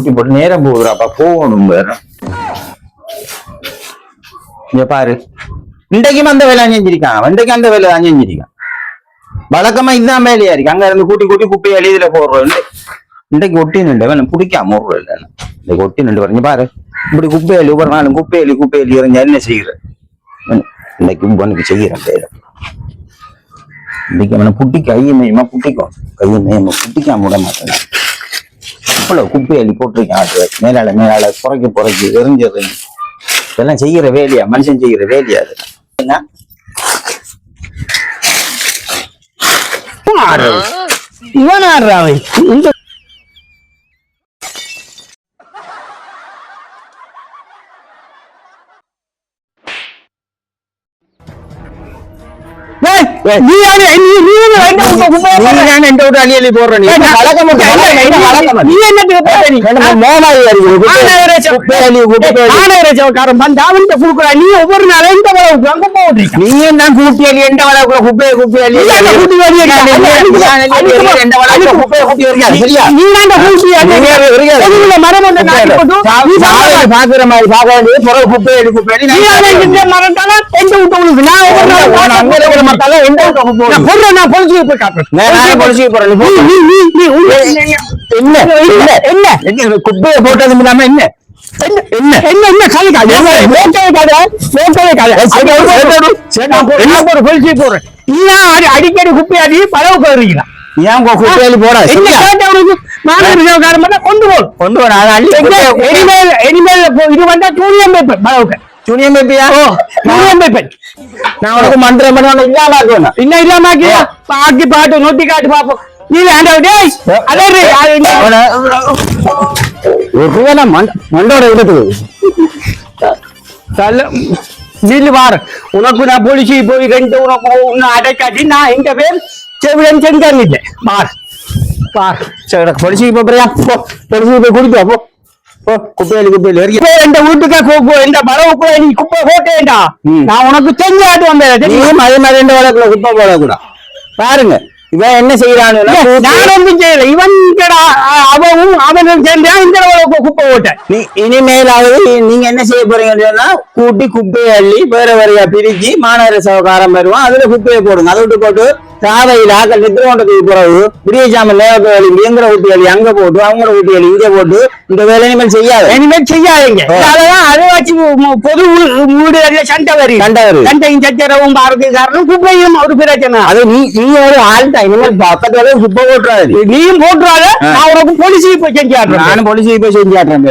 கொட்டி போட்டு நேரம் போகுதுறாப்பா போகணும் வேற. இங்க பாரு, இன்றைக்கும் அந்த வேலை செஞ்சிருக்கான், இன்றைக்கு அந்த வேலை தான் செஞ்சிருக்கான். வழக்கமா இதுதான் வேலையா இருக்கு. அங்க இருந்து கூட்டி கூட்டி குப்பையை எழுதில போடுறோம். இன்றைக்கு ஒட்டி நின்று வேணும் பிடிக்காம ஒரு இல்லை, இன்றைக்கு ஒட்டி நின்று வரீங்க பாரு. இப்படி குப்பையலி ஒவ்வொரு நாளும் குப்பையலி எறிஞ்சா என்ன செய்கிறேன் இன்னைக்கு உனக்கு செய்கிறேன் வேலை. இன்னைக்கு அவனை புட்டி கையமையமா புட்டிக்கும், கையமையமா புட்டிக்காம விட மாட்டேன். அவ்வளவு குப்பையலி போட்டிருக்கேன், மேலால புறைக்கு எரிஞ்சு இதெல்லாம் செய்கிற வேலையா, மனுஷன் செய்கிற வேலையா? அது என்ன இவன் ஆடுறான் இந்த நீ ஒவ்வொரு நாளும் குப்பையை போட்டது இல்லாம என்ன அடிக்கடி குப்பையாடி பழவு போடுறீங்களா? ஏன் குப்பையாடி போட கொண்டு போன இது வந்தா யூனியன் பேப்பர் பழவுக்கு யூனியன் பேப்பியா? யூனியன் பேப்பர் நான் உனக்கு மந்திரம் பண்ண இல்லாம இன்னும் இல்லாம ஆக்கி பாட்டு நோட்டி காட்டு பாப்போம். நீ மண்டோட வீடு வார உனக்கு நான் போலீஸு போய் ரெண்டு உனக்கு ஒன்னு அடைக்காட்டி நான் எங்க பேர் செவிடன் செஞ்சாங்க இல்லை பார் பார் சரி போலீஸுக்கு போறியா? போலீஸுக்கு போய் குடிப்பா போ. குப்பையில எந்த வீட்டுக்கே எந்த பறவை நீ குப்பை போட்டேன்டா நான் உனக்கு செஞ்சாட்டு வந்தேன். அதே மாதிரி எந்த வழக்குல குப்பை போடக்கூடா பாருங்க. இவன் என்ன செய்யறான்? செய்யல இவன் அவனும் அவனும் சேர்ந்தா இந்த குப்பை போட்டேன். நீ இனிமேலாவது நீங்க என்ன செய்ய போறீங்கன்னு சொன்னா கூட்டி குப்பையை அள்ளி வேற வரையா பிரிச்சு மாநகர சவகாரம் வருவான், அதுல குப்பையை போடுங்க. அதை விட்டு போட்டு சாதையில ஆக்கள் நித்திரோண்டத்துக்கு போறது விடிய சாம நேரத்தை இயந்திர ஊட்டி அள்ளி அங்க போட்டு அவங்களோட ஊட்டி அள்ளி இங்க போட்டு இந்த வேலை இனிமேல் செய்யாது. இனிமேல் செய்யாதீங்க. அதான் அதை வச்சு பொது வீடுகளில் சண்டை வரும். சண்டையும் சச்சரவும் பாரதிய காரணம் குப்பையும் ஒரு பிரச்சனை. அது நீ ஒரு ஆள் தான். இனிமேல் பக்கத்துல குப்பை போட்டுறாது, நீயும் போட்டுறாத. நான் உனக்கு போலீஸுக்கு போய் செஞ்சாடுறேன். நானும் போலீஸுக்கு போய் செஞ்சாடுறேன்.